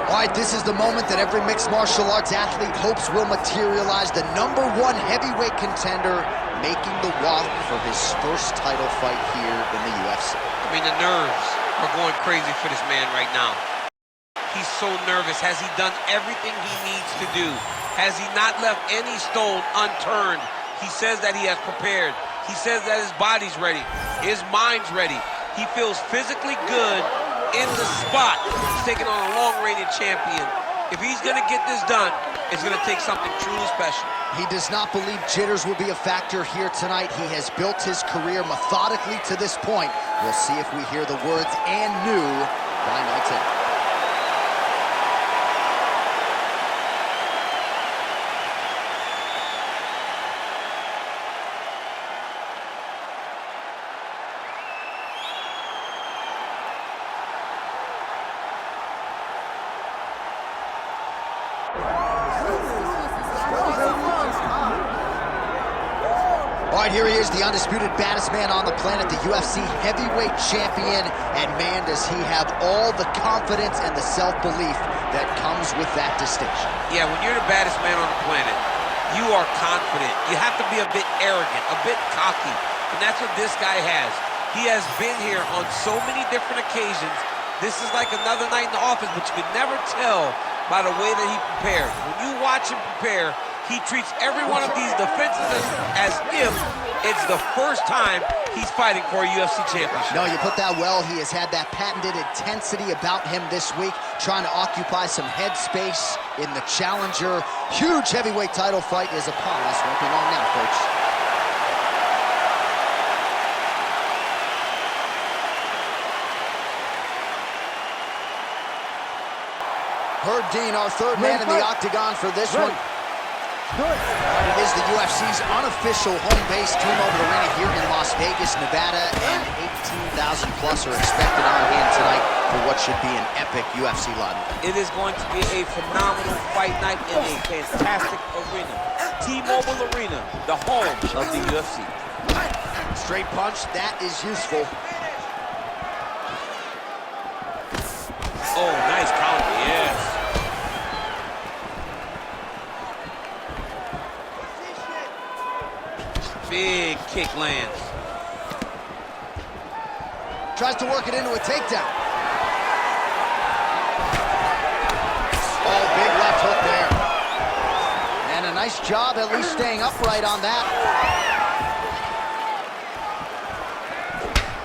All right, this is the moment that every mixed martial arts athlete hopes will materialize. The #1 heavyweight contender making the walk for his first title fight here in the UFC. I mean, the nerves are going crazy for this man right now. He's so nervous. Has he done everything he needs to do? Has he not left any stone unturned? He says that he has prepared. He says that his body's ready. His mind's ready. He feels physically good in the spot. He's taking on a long-reigning champion. If he's going to get this done, it's going to take something truly special. He does not believe jitters will be a factor here tonight. He has built his career methodically to this point. We'll see if we hear the words "and new" by night's end. All right, here he is, the undisputed baddest man on the planet, the UFC heavyweight champion, and man, does he have all the confidence and the self-belief that comes with that distinction. Yeah, when you're the baddest man on the planet, you are confident. You have to be a bit arrogant, a bit cocky, and that's what this guy has. He has been here on so many different occasions. This is like another night in the office, but you could never tell by the way that he prepared. When you watch him prepare, he treats every one of these defenses as if it's the first time he's fighting for a UFC championship. No, you put that well. He has had that patented intensity about him this week, trying to occupy some head space in the challenger. Huge heavyweight title fight is upon us. Won't be long now, folks. Herb Dean, our third man in the octagon for this one. It is the UFC's unofficial home base, T-Mobile Arena here in Las Vegas, Nevada, and 18,000 plus are expected on hand tonight for what should be an epic UFC live event. It is going to be a phenomenal fight night in a fantastic arena. T-Mobile Arena, the home of the UFC. Straight punch, that is useful. Oh, nice counter, yes. Big kick lands. Tries to work it into a takedown. Oh, big left hook there. And a nice job at least staying upright on that.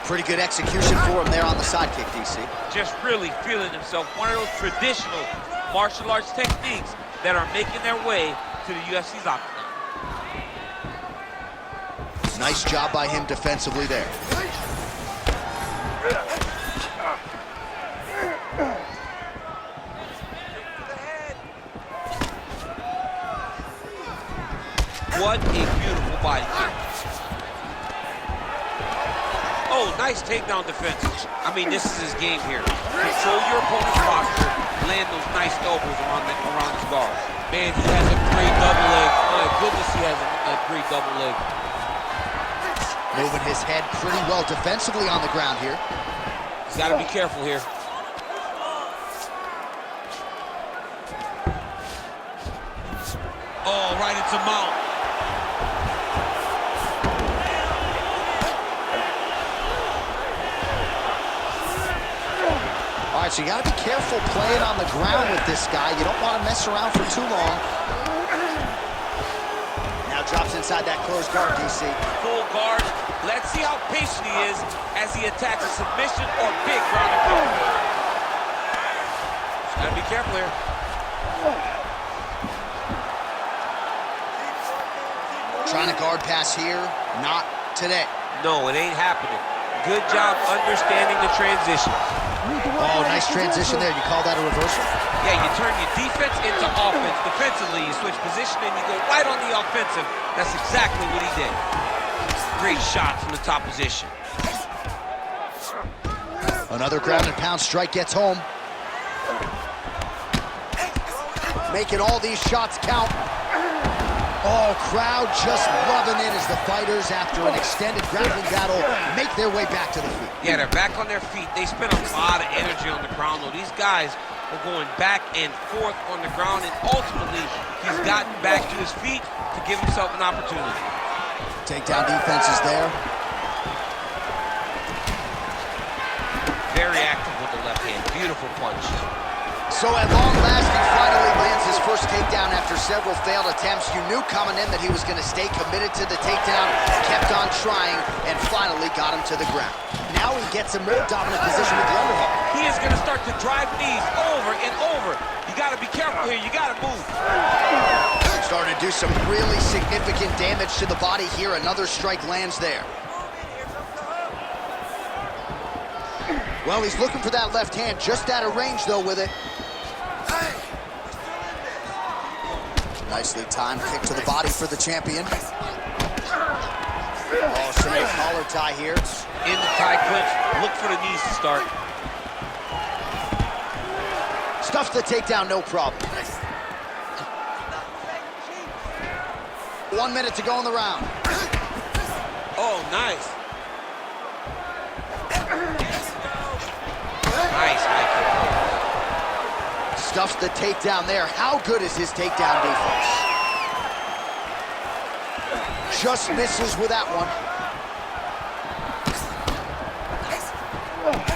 Pretty good execution for him there on the sidekick, DC. Just really feeling himself. One of those traditional martial arts techniques that are making their way to the UFC's octagon. Nice job by him defensively there. What a beautiful body kick. Oh, nice takedown defense. I mean, this is his game here. Control your opponent's posture, land those nice elbows around his guard. Man, he has a great double leg. My goodness, he has a great double leg. Moving his head pretty well defensively on the ground here. He's got to be careful here. Oh, right into mount. All right, so you got to be careful playing on the ground with this guy. You don't want to mess around for too long. Now drops inside that closed guard, DC. Full guard. Let's see how patient he is as he attacks a submission or big ground and pound. Just gotta be careful here. Trying to guard pass here, not today. No, it ain't happening. Good job understanding the transition. Oh, nice transition there. You call that a reversal? Yeah, you turn your defense into offense. Defensively, you switch position and you go right on the offensive. That's exactly what he did. Great shot from the top position. Another ground and pound strike gets home. Making all these shots count. Oh, crowd just loving it as the fighters, after an extended grappling battle, make their way back to the feet. Yeah, they're back on their feet. They spend a lot of energy on the ground, though. These guys were going back and forth on the ground, and ultimately, he's gotten back to his feet to give himself an opportunity. Takedown defense is there. Very active with the left hand. Beautiful punch. So at long last, he finally lands his first takedown after several failed attempts. You knew coming in that he was going to stay committed to the takedown, kept on trying, and finally got him to the ground. Now he gets a more dominant position with the underhook. He is going to start to drive knees over and over. You got to be careful here. You got to move. Starting to do some really significant damage to the body here. Another strike lands there. Well, he's looking for that left hand, just out of range, though, with it. Nicely timed kick to the body for the champion. Oh, single collar tie here. In the tie clinch, look for the knees to start. Stuffs the takedown, no problem. 1 minute to go in the round. Oh, nice. Nice, Michael. Stuffs the takedown there. How good is his takedown defense? Just misses with that one.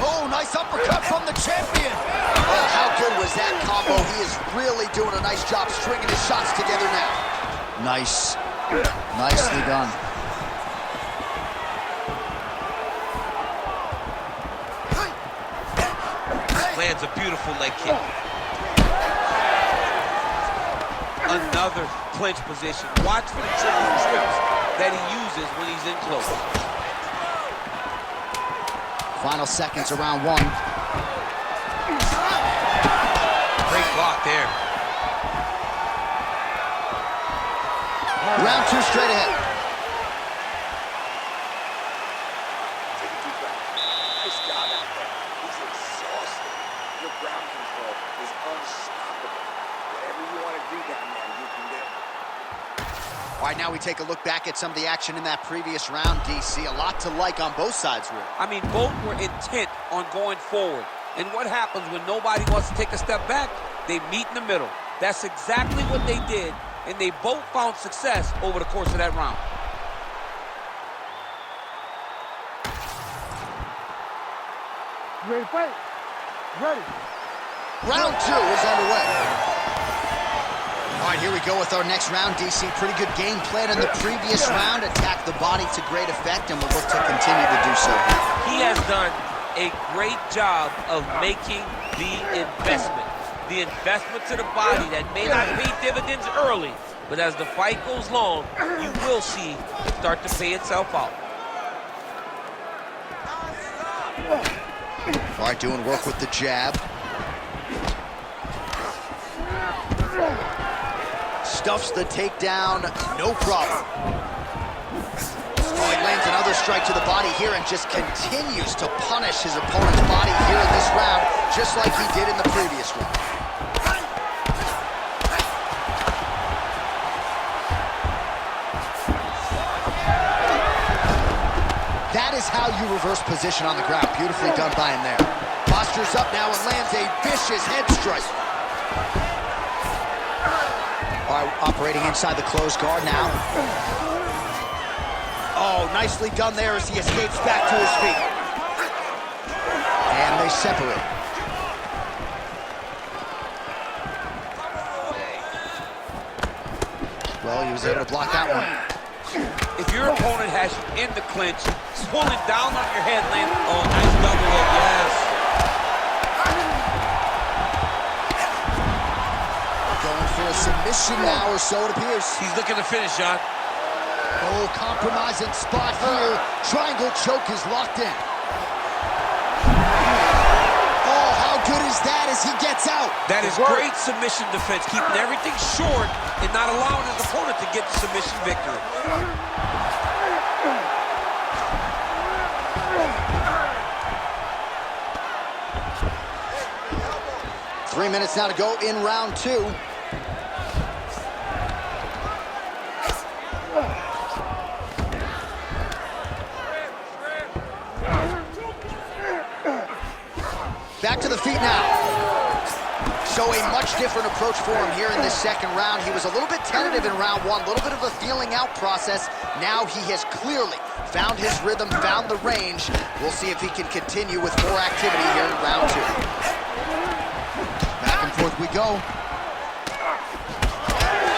Oh, nice uppercut from the champion. Oh, how good was that combo? He is really doing a nice job stringing his shots together now. Nice. Nicely done. Lands a beautiful leg kick. Another clinch position. Watch for the trips that he uses when he's in close. Final seconds of round one. Great block there. Round two straight ahead. Nice job out there. He's exhausted. Your ground control is unstoppable. Whatever you want to do down there, you can do. All right, now we take a look back at some of the action in that previous round, DC. A lot to like on both sides, really. I mean, both were intent on going forward. And what happens when nobody wants to take a step back? They meet in the middle. That's exactly what they did, and they both found success over the course of that round. Ready, fight. Ready. Round two is underway. All right, here we go with our next round, DC. Pretty good game plan in the previous round. Attacked the body to great effect, and we'll look to continue to do so. He has done a great job of making the investment. The investment to the body that may not pay dividends early, but as the fight goes long, you will see it start to pay itself out. All right, doing work with the jab. Stuffs the takedown, no problem. Oh, he lands another strike to the body here and just continues to punish his opponent's body here in this round, just like he did in the previous one. That is how you reverse position on the ground. Beautifully done by him there. Postures up now and lands a vicious head strike. All right, operating inside the closed guard now. Oh, nicely done there as he escapes back to his feet. And they separate. Well, he was able to block that one. If your opponent has you in the clinch, pulling down on your head, land. Oh, nice double hook, yes. Going for a submission now, or so it appears. He's looking to finish, John. Oh, compromising spot here. Triangle choke is locked in. Oh, how good is that as he gets out? That is great submission defense, keeping everything short and not allowing his opponent to get the submission victory. 3 minutes now to go in round two. Back to the feet now. So a much different approach for him here in this second round. He was a little bit tentative in round one, a little bit of a feeling out process. Now he has clearly found his rhythm, found the range. We'll see if he can continue with more activity here in round two. Back and forth we go.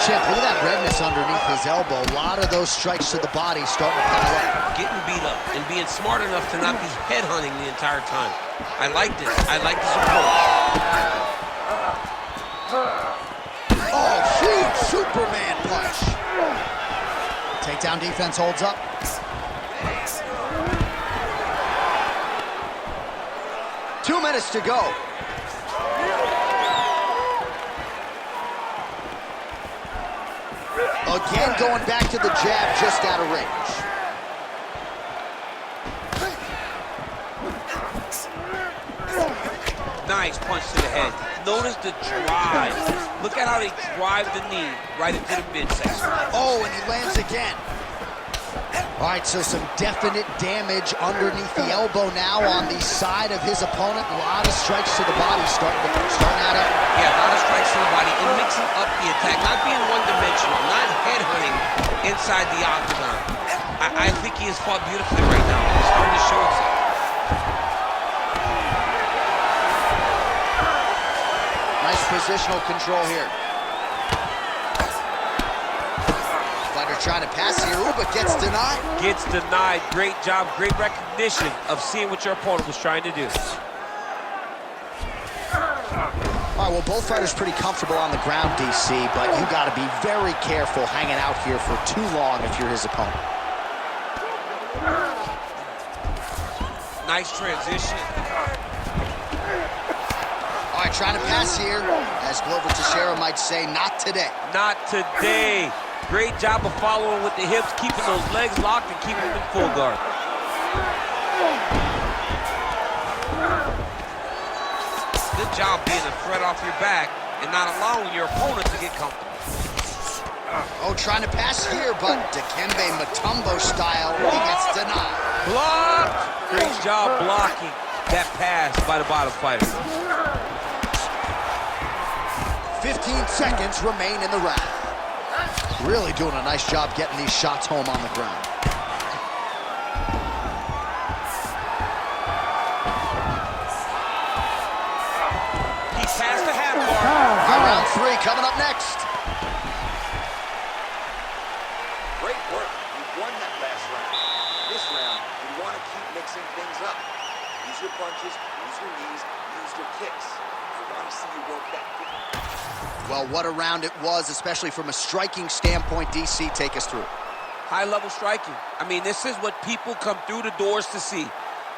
Chip, look at that redness underneath his elbow. A lot of those strikes to the body starting to pile up. Getting beat up and being smart enough to not be headhunting the entire time. I like this. I like this approach. Oh, huge Superman punch. Takedown defense holds up. Two minutes to go. Again, going back to the jab, just out of range. Nice punch to the head. Notice the drive. Look at how they drive the knee right into the midsection. Oh, and he lands again. All right, so some definite damage underneath the elbow now on the side of his opponent. A lot of strikes to the body starting out up. Yeah, a lot of strikes to the body and mixing up the attack, not being one-dimensional, not headhunting inside the octagon. I think he has fought beautifully right now. He's starting to show himself. Nice positional control here. Fighter trying to pass here, but gets denied. Gets denied. Great job, great recognition of seeing what your opponent was trying to do. All right, well, both fighters pretty comfortable on the ground, DC, but you got to be very careful hanging out here for too long if you're his opponent. Nice transition. All right, trying to pass here, as Glover Teixeira might say, not today. Not today. Great job of following with the hips, keeping those legs locked and keeping them in full guard. Good job being a threat off your back and not allowing your opponent to get comfortable. Oh, trying to pass here, but Dikembe Mutombo style, he gets denied. Blocked! Great job blocking that pass by the bottom fighter. 15 seconds remain in the round. Really doing a nice job getting these shots home on the ground. He's past the half bar. Round three coming up next. Great work. You won that last round. This round, you want to keep mixing things up. Use your punches, use your knees, use your kicks. I want to see you work that kick. Well, what a round it was, especially from a striking standpoint. DC, take us through. High-level striking. I mean, this is what people come through the doors to see.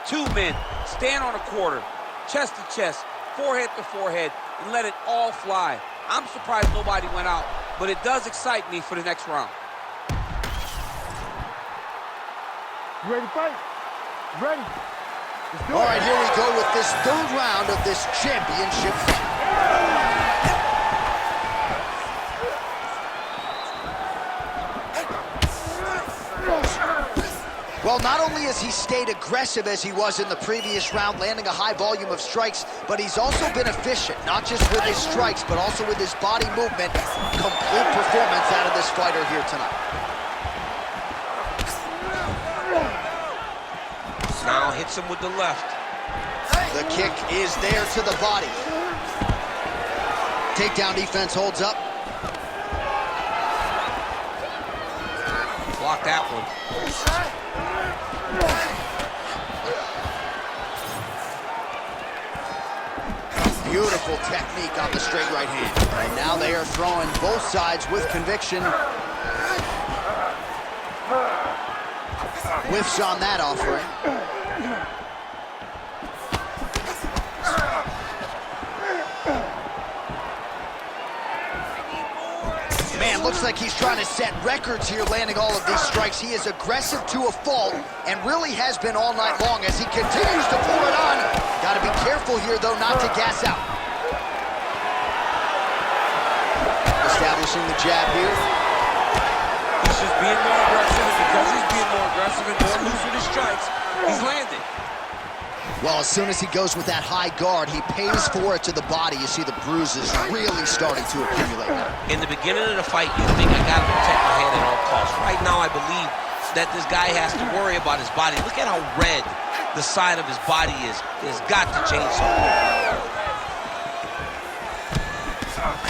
Two men stand on a quarter, chest to chest, forehead to forehead, and let it all fly. I'm surprised nobody went out, but it does excite me for the next round. You ready to fight? Ready. Let's do it. All right, here we go with this third round of this championship fight. Well, not only has he stayed aggressive as he was in the previous round, landing a high volume of strikes, but he's also been efficient, not just with his strikes, but also with his body movement. Complete performance out of this fighter here tonight. Now hits him with the left. The kick is there to the body. Takedown defense holds up. Block that one. Beautiful technique on the straight right hand. And now they are throwing both sides with conviction. Whiffs on that offering. Man, looks like he's trying to set records here, landing all of these strikes. He is aggressive to a fault and really has been all night long as he continues to pour it on. Got to be careful here, though, not to gas out. Establishing the jab here. He's just being more aggressive, and because he's being more aggressive and more loose with his strikes, he's landing. Well, as soon as he goes with that high guard, he pays for it to the body. You see the bruises really starting to accumulate now. In the beginning of the fight, you think I gotta protect my head at all costs. Right now, I believe that this guy has to worry about his body. Look at how red the side of his body is. It's got to change something.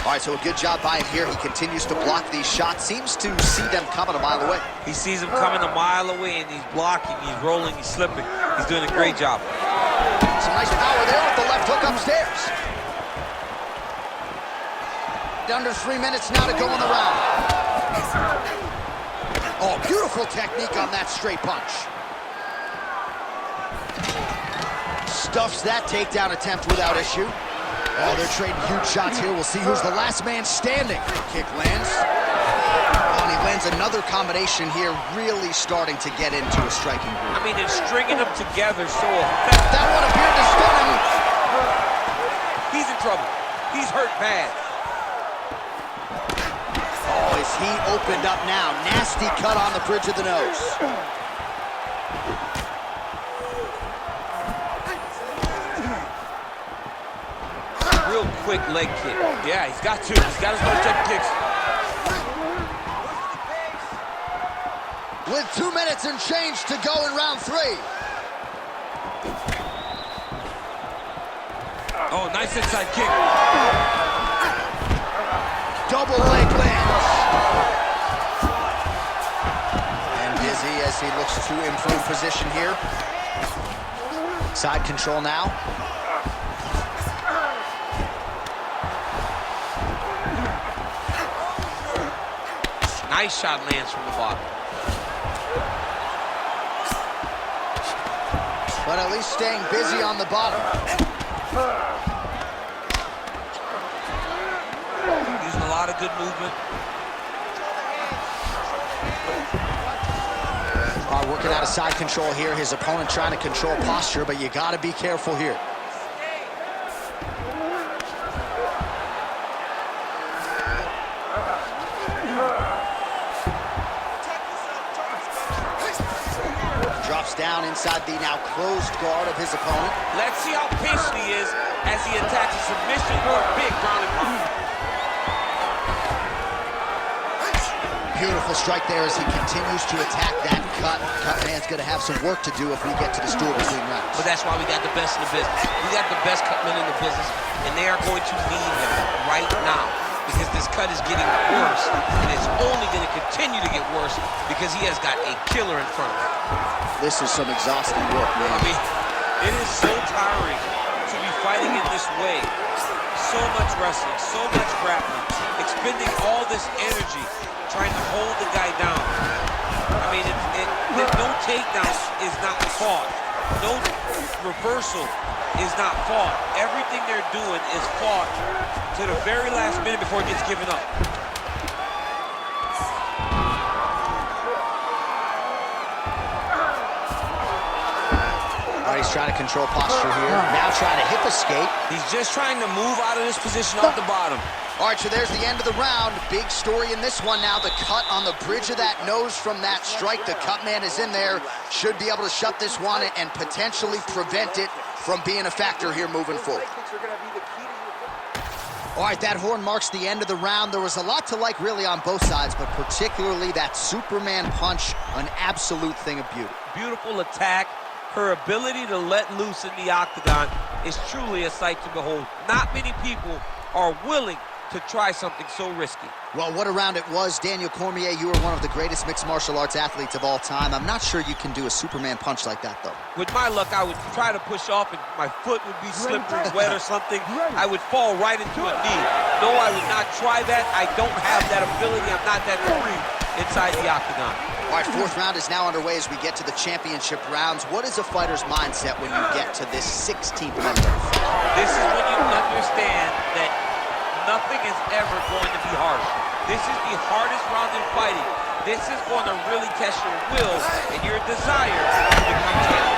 All right, so a good job by him here. He continues to block these shots. Seems to see them coming a mile away. He sees them coming a mile away, and he's blocking, he's rolling, he's slipping. He's doing a great job. Some nice power there with the left hook upstairs. Under 3 minutes now to go in the round. Oh, beautiful technique on that straight punch. Stuffs that takedown attempt without issue. Oh, they're trading huge shots here. We'll see who's the last man standing. Kick lands. Oh, and he lands another combination here, really starting to get into a striking groove. I mean, they're stringing them together so effective. That one appeared to stun him. He's in trouble. He's hurt bad. Oh, is he opened up now? Nasty cut on the bridge of the nose. Real quick leg kick. Yeah, he's got to. He's got to start taking kicks. With 2 minutes and change to go in round 3. Oh, nice inside kick. Double leg lands. And busy as he looks to improve position here. Side control now. Nice shot lands from the bottom. But at least staying busy on the bottom. Using a lot of good movement. Working out of side control here. His opponent trying to control posture, but you got to be careful here. Drops down inside the now closed guard of his opponent. Let's see how patient he is as he attacks a submission or a big ground and pound. Beautiful strike there as he continues to attack that cut. Cutman's going to have some work to do if we get to the stool between rounds. But that's why we got the best in the business. We got the best cutman in the business, and they are going to need him right now because this cut is getting worse, and it's only going to continue to get worse because he has got a killer in front of him. This is some exhausting work, man. I mean, it is so tiring to be fighting in this way. So much wrestling, so much grappling, expending all this energy trying to hold the guy down. I mean, no takedown is not fought. No reversal is not fought. Everything they're doing is fought to the very last minute before it gets given up. All right, he's trying to control posture here. Now trying to hip escape. He's just trying to move out of this position off the bottom. All right, so there's the end of the round. Big story in this one now. The cut on the bridge of that nose from that strike. The cut man is in there. Should be able to shut this one and potentially prevent it from being a factor here moving forward. All right, that horn marks the end of the round. There was a lot to like really on both sides, but particularly that Superman punch, an absolute thing of beauty. Beautiful attack. Her ability to let loose in the octagon is truly a sight to behold. Not many people are willing to try something so risky. Well, what a round it was. Daniel Cormier, you are one of the greatest mixed martial arts athletes of all time. I'm not sure you can do a Superman punch like that, though. With my luck, I would try to push off and my foot would be slippery, wet or something. I would fall right into a knee. No, I would not try that. I don't have that ability. I'm not that free inside the octagon. All right, fourth round is now underway as we get to the championship rounds. What is a fighter's mindset when you get to this 16th member? This is when you understand that nothing is ever going to be hard. This is the hardest round in fighting. This is going to really test your will and your desire to become champion.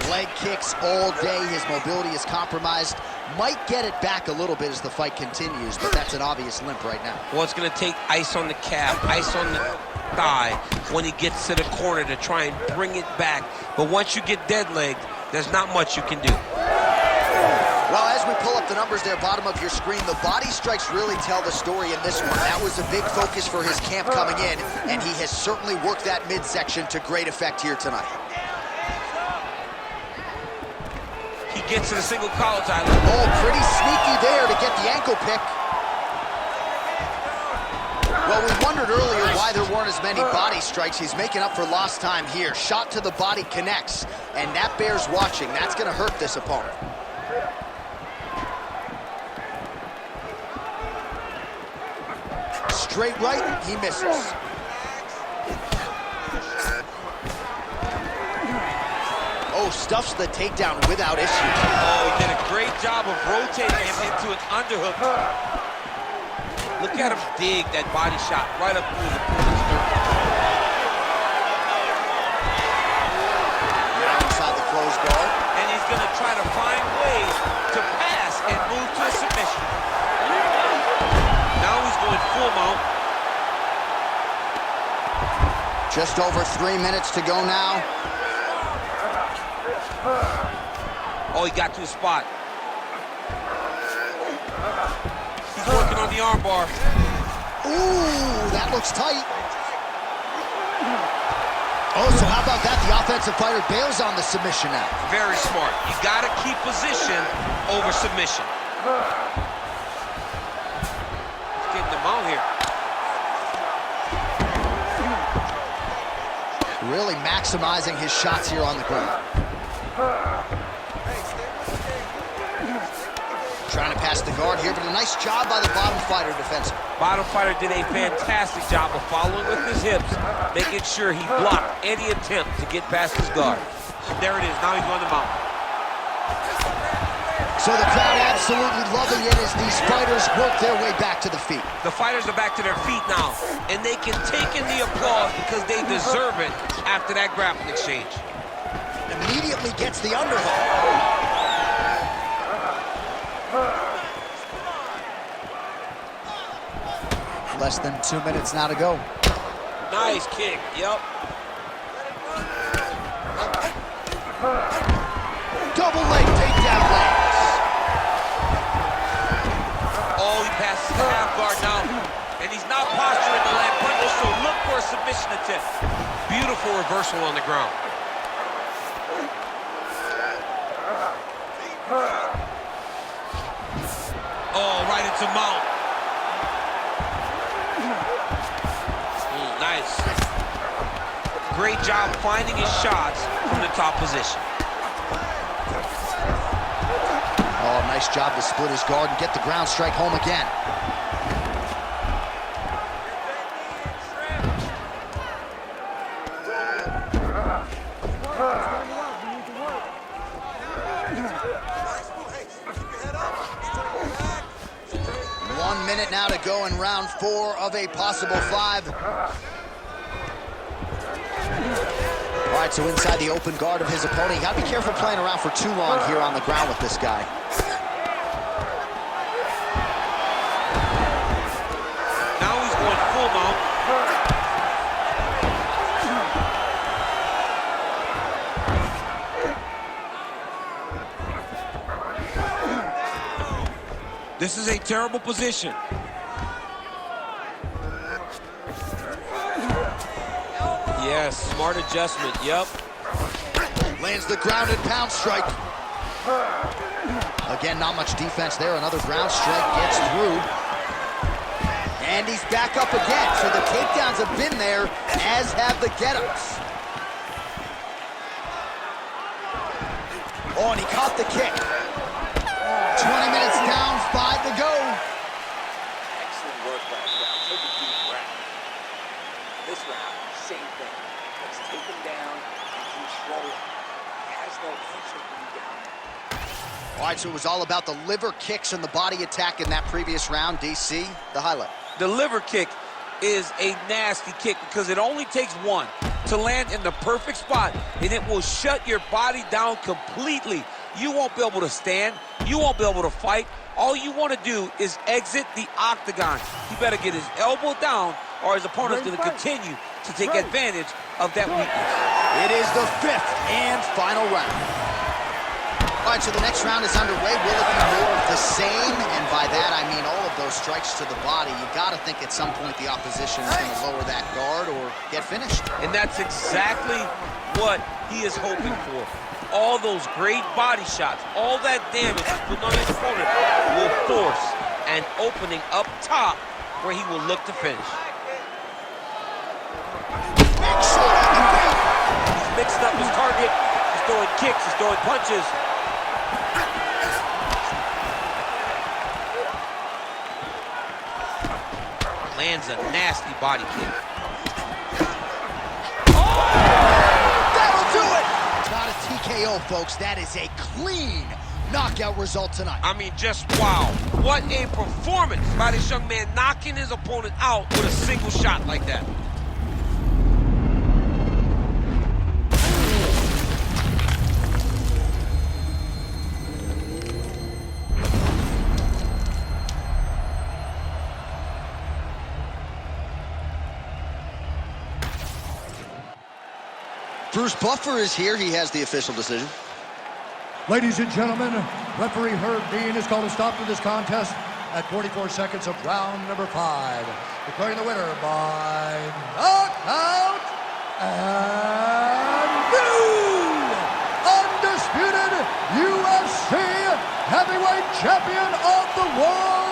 Leg kicks all day. His mobility is compromised. Might get it back a little bit as the fight continues, but that's an obvious limp right now. Well, it's going to take ice on the calf, ice on the thigh when he gets to the corner to try and bring it back. But once you get dead-legged, there's not much you can do. Well, as we pull up the numbers there, bottom of your screen, the body strikes really tell the story in this one. That was a big focus for his camp coming in, and he has certainly worked that midsection to great effect here tonight. He gets to the single collar, Tyler. Oh, pretty sneaky there to get the ankle pick. Well, we wondered earlier why there weren't as many body strikes. He's making up for lost time here. Shot to the body connects, and that bears watching. That's going to hurt this opponent. Straight right, he misses. Oh, stuffs the takedown without issue. Oh, he did a great job of rotating him into an underhook. Look at him dig that body shot right up through the throat. Now inside the closed guard. And he's going to try to find ways to pass and move to a submission. Now he's going full mount. Just over 3 minutes to go now. Oh, he got to his spot. He's working on the armbar. Ooh, that looks tight. Oh, so how about that? The offensive fighter bails on the submission now. Very smart. You got to keep position over submission. He's getting them out here. Really maximizing his shots here on the ground. Trying to pass the guard here, but a nice job by the bottom fighter defensively. Bottom fighter did a fantastic job of following with his hips, making sure he blocked any attempt to get past his guard. There it is. Now he's on the mount. So the crowd absolutely loving it as these fighters work their way back to the feet. The fighters are back to their feet now, and they can take in the applause because they deserve it after that grappling exchange. Immediately gets the underhook. Less than 2 minutes now to go. Nice kick, yep. Double leg takedown lands. Oh, he passes the half guard now, and he's not posturing to land punches, so look for a submission attempt. Beautiful reversal on the ground. Oh, right into mount. Nice. Great job finding his shots from the top position. Oh, nice job to split his guard and get the ground strike home again. Now to go in round 4 of a possible 5. All right, so inside the open guard of his opponent. You gotta be careful playing around for too long here on the ground with this guy. Now he's going full mount. This is a terrible position. Yes, smart adjustment, yep. Lands the grounded pound strike. Again, not much defense there. Another ground strike gets through. And he's back up again. So the takedowns have been there, as have the get-ups. Oh, and he caught the kick. 20 minutes down, 5 to go. Excellent work last round. Take a deep breath. This round, same thing. Let's take him down and control him. He has no answer for you down there. All right, so it was all about the liver kicks and the body attack in that previous round. DC, the highlight. The liver kick is a nasty kick because it only takes one to land in the perfect spot, and it will shut your body down completely. You won't be able to stand. You won't be able to fight. All you want to do is exit the octagon. He better get his elbow down, or his opponent's going to continue to take advantage of that weakness. It is the 5th and final round. All right, so the next round is underway. Will it be more of the same? And by that, I mean all of those strikes to the body. You got to think at some point the opposition is going to lower that guard or get finished. And that's exactly what he is hoping for. All those great body shots, all that damage he's putting on his opponent will force an opening up top where he will look to finish. He's mixing up his target. He's throwing kicks, he's throwing punches. Lands a nasty body kick. That'll do it! Not a TKO, folks. That is a clean knockout result tonight. I mean, just wow. What a performance by this young man, knocking his opponent out with a single shot like that. Bruce Buffer is here. He has the official decision. Ladies and gentlemen, referee Herb Dean has called a stop to this contest at 44 seconds of round number 5. Declaring the winner by knockout and new undisputed UFC heavyweight champion of the world,